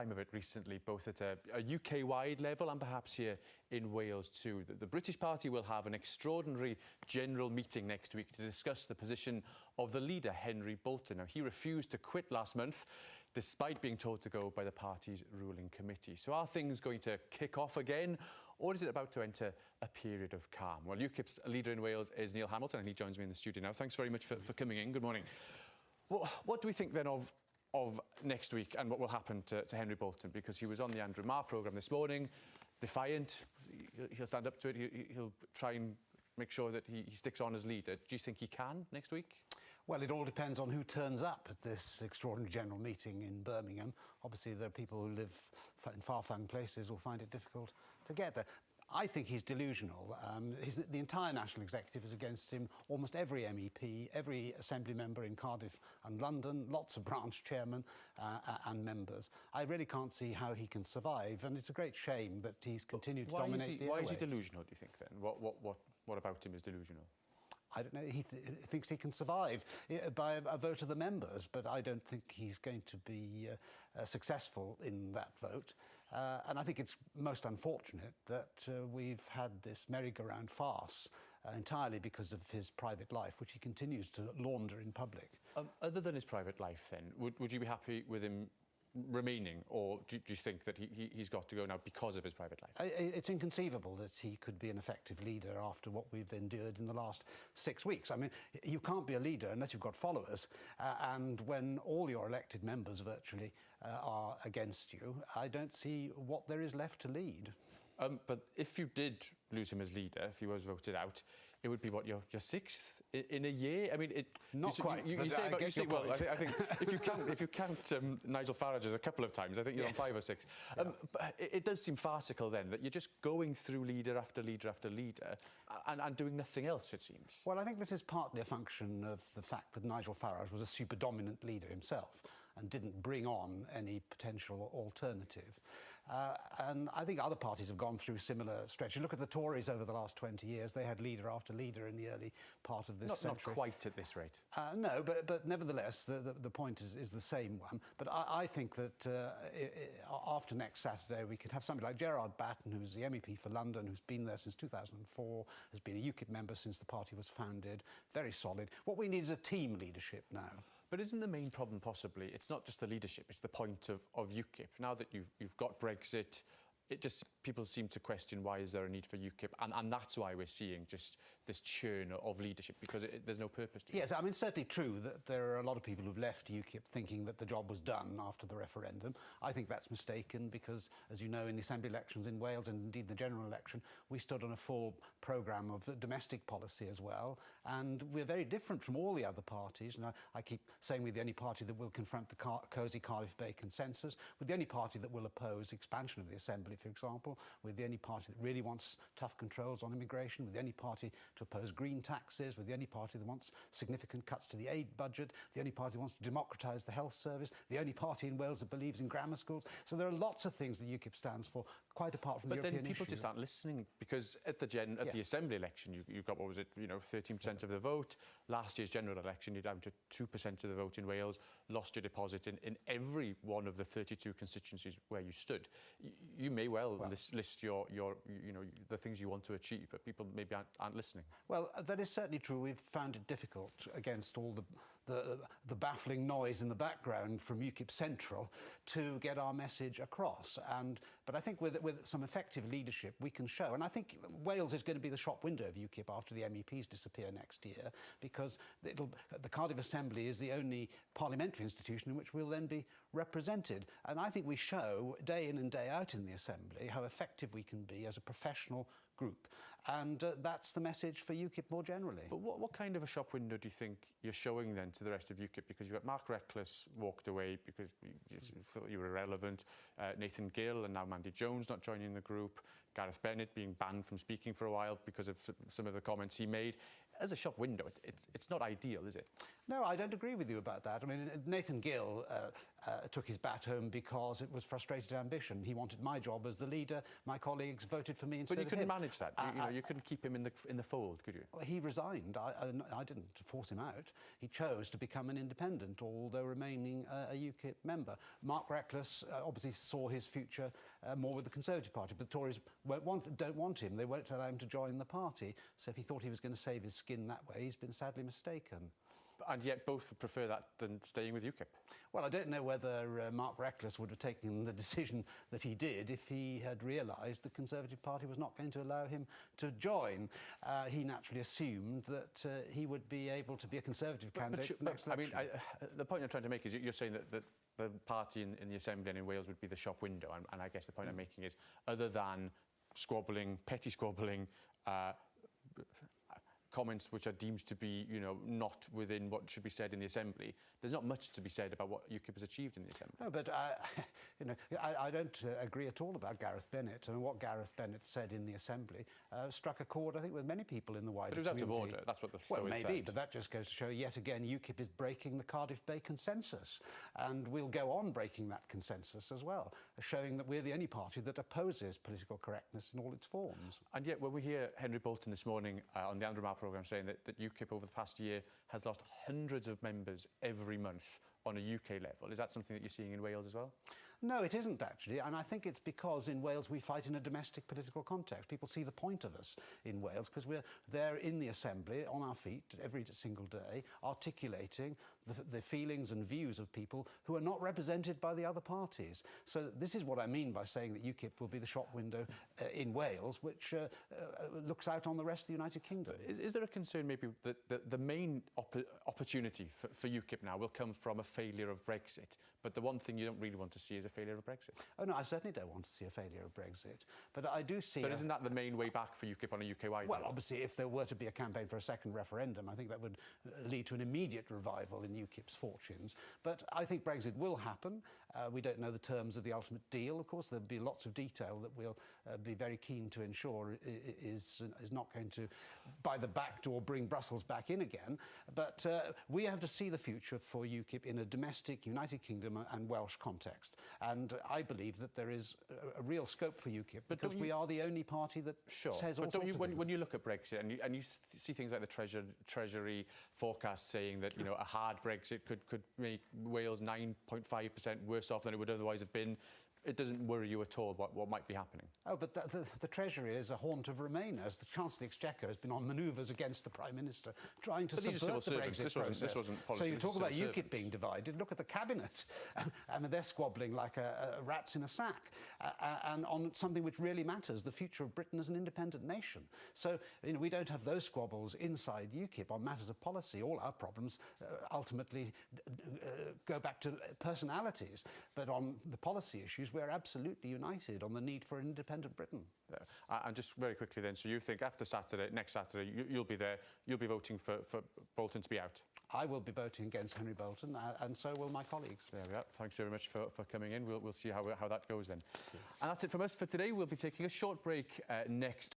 Time of it recently, both at a UK-wide level and perhaps here in Wales too. The British Party will have an extraordinary general meeting next week to discuss the position of the leader, Henry Bolton. Now, he refused to quit last month, despite being told to go by the party's ruling committee. So are things going to kick off again, or is it about to enter a period of calm? Well, UKIP's leader in Wales is Neil Hamilton, and he joins me in the studio now. Thanks very much for coming in. Good morning. Well, what do we think then of next week and what will happen to Henry Bolton? Because he was on the Andrew Marr programme this morning, defiant. He'll stand up to it. He'll try and make sure that he sticks on as leader. Do you think he can next week? Well, it all depends on who turns up at this extraordinary general meeting in Birmingham. Obviously, there are people who live in far-flung places who will find it difficult to get there. I think he's delusional. The entire National Executive is against him. Almost every MEP, every Assembly member in Cardiff and London, lots of branch chairmen and members. I really can't see how he can survive, and it's a great shame that he's continued to dominate the airwaves. Why is he delusional, do you think, then? What about him is delusional? I don't know. He thinks he can survive by a vote of the members, but I don't think he's going to be successful in that vote. And I think it's most unfortunate that we've had this merry-go-round farce entirely because of his private life, which he continues to launder in public. Other than his private life, then, would you be happy with him remaining, or do you think that he's got to go now because of his private life? It's inconceivable that he could be an effective leader after what we've endured in the last 6 weeks. I mean, you can't be a leader unless you've got followers, and when all your elected members virtually are against you, I don't see what there is left to lead. But if you did lose him as leader, if he was voted out, it would be, what, your sixth in a year? I mean, not quite. You say about, well, I think if you count Nigel Farage a couple of times, I think you're on 5 or 6. Yeah. But it does seem farcical then that you're just going through leader after leader after leader and doing nothing else, it seems. Well, I think this is partly a function of the fact that Nigel Farage was a super dominant leader himself and didn't bring on any potential alternative. And I think other parties have gone through similar stretches. Look at the Tories over the last 20 years. They had leader after leader in the early part of this century. Not quite at this rate. No, but nevertheless, the point is the same one. But I think that after next Saturday, we could have somebody like Gerard Batten, who's the MEP for London, who's been there since 2004, has been a UKIP member since the party was founded, very solid. What we need is a team leadership now. But isn't the main problem possibly, it's not just the leadership, it's the point of UKIP. Now that you've got Brexit, people seem to question why is there a need for UKIP, and that's why we're seeing just this churn of leadership, because there's no purpose to it. Yes, I mean, it's certainly true that there are a lot of people who've left UKIP thinking that the job was done after the referendum. I think that's mistaken because, as you know, in the Assembly elections in Wales and indeed the general election, we stood on a full programme of domestic policy as well, and we're very different from all the other parties. And I keep saying we're the only party that will confront the cosy Cardiff Bay consensus. We're the only party that will oppose expansion of the Assembly, for example. We're the only party that really wants tough controls on immigration. We're the only party to oppose green taxes. We're the only party that wants significant cuts to the aid budget. The only party that wants to democratise the health service. The only party in Wales that believes in grammar schools. So there are lots of things that UKIP stands for, quite apart from the European issue. But then people just aren't listening, because at the Assembly election, you got, what was it, 13% of the vote. Last year's general election, you're down to 2% of the vote in Wales, lost your deposit in every one of the 32 constituencies where you stood. You may well list the things you want to achieve, but people maybe aren't listening. Well, that is certainly true. We've found it difficult against all the baffling noise in the background from UKIP Central to get our message across. But I think with some effective leadership we can show, and I think Wales is going to be the shop window of UKIP after the MEPs disappear next year, because the Cardiff Assembly is the only parliamentary institution in which we'll then be represented. And I think we show day in and day out in the Assembly how effective we can be as a professional group, and that's the message for UKIP more generally. But what kind of a shop window do you think you're showing then to the rest of UKIP? Because you've got Mark Reckless walked away because you thought you were irrelevant, Nathan Gill and now Mandy Jones not joining the group, Gareth Bennett being banned from speaking for a while because of some of the comments he made. As a shop window, it's not ideal, is it? No, I don't agree with you about that. I mean, Nathan Gill took his bat home because it was frustrated ambition. He wanted my job as the leader. My colleagues voted for me instead of him. But you couldn't manage that. You couldn't keep him in the fold, could you? He resigned. I didn't force him out. He chose to become an independent, although remaining a UKIP member. Mark Reckless obviously saw his future more with the Conservative Party, but the Tories don't want him. They won't allow him to join the party. So if he thought he was going to save his skin that way, he's been sadly mistaken. And yet both would prefer that than staying with UKIP. Well, I don't know whether Mark Reckless would have taken the decision that he did if he had realised the Conservative Party was not going to allow him to join. He naturally assumed that he would be able to be a Conservative candidate for the next election. I mean, the point I'm trying to make is you're saying that the party in the Assembly and in Wales would be the shop window, and I guess the point I'm making is, other than squabbling, petty squabbling, comments which are deemed to be, not within what should be said in the Assembly, there's not much to be said about what UKIP has achieved in the Assembly. No, but I don't agree at all about Gareth Bennett, and what Gareth Bennett said in the Assembly struck a chord, I think, with many people in the wider community. But it was out of order. That's what the Well, maybe, but that just goes to show yet again UKIP is breaking the Cardiff Bay consensus, and we'll go on breaking that consensus as well, showing that we're the only party that opposes political correctness in all its forms. And yet, when we hear Henry Bolton this morning on the Andrew Marr programme saying that UKIP over the past year has lost hundreds of members every month on a UK level, is that something that you're seeing in Wales as well? No, it isn't actually, and I think it's because in Wales we fight in a domestic political context. People see the point of us in Wales because we're there in the Assembly, on our feet every single day, articulating the feelings and views of people who are not represented by the other parties. So this is what I mean by saying that UKIP will be the shop window in Wales, which looks out on the rest of the United Kingdom. Is there a concern maybe that the main opportunity for UKIP now will come from a failure of Brexit, but the one thing you don't really want to see is a failure of Brexit? Oh no, I certainly don't want to see a failure of Brexit, but I do see... But isn't that the main way back for UKIP on a UK-wide Well, level? obviously, if there were to be a campaign for a second referendum, I think that would lead to an immediate revival in UKIP's fortunes. But I think Brexit will happen. We don't know the terms of the ultimate deal. Of course, there'll be lots of detail that we'll be very keen to ensure is not going to, by the back door, bring Brussels back in again. But we have to see the future for UKIP in a domestic United Kingdom and Welsh context. And I believe that there is a real scope for UKIP because we are the only party that says all sorts of things. When you look at Brexit and you see things like the Treasury forecast saying that a hard Brexit could make Wales 9.5% worse off than it would otherwise have been, it doesn't worry you at all what might be happening? Oh, but the Treasury is a haunt of Remainers. The Chancellor of the Exchequer has been on manoeuvres against the Prime Minister, trying to subvert the Brexit process. This wasn't politics. So you talk about UKIP being divided. Look at the Cabinet. I mean, they're squabbling like rats in a sack, and on something which really matters, the future of Britain as an independent nation. So we don't have those squabbles inside UKIP on matters of policy. All our problems ultimately go back to personalities, but on the policy issues, we're absolutely united on the need for an independent Britain. And just very quickly then, so you think after Saturday, next Saturday, you'll be there, you'll be voting for Bolton to be out? I will be voting against Henry Bolton, and so will my colleagues. There we are. Thanks very much for coming in. We'll see how that goes then. And that's it from us for today. We'll be taking a short break next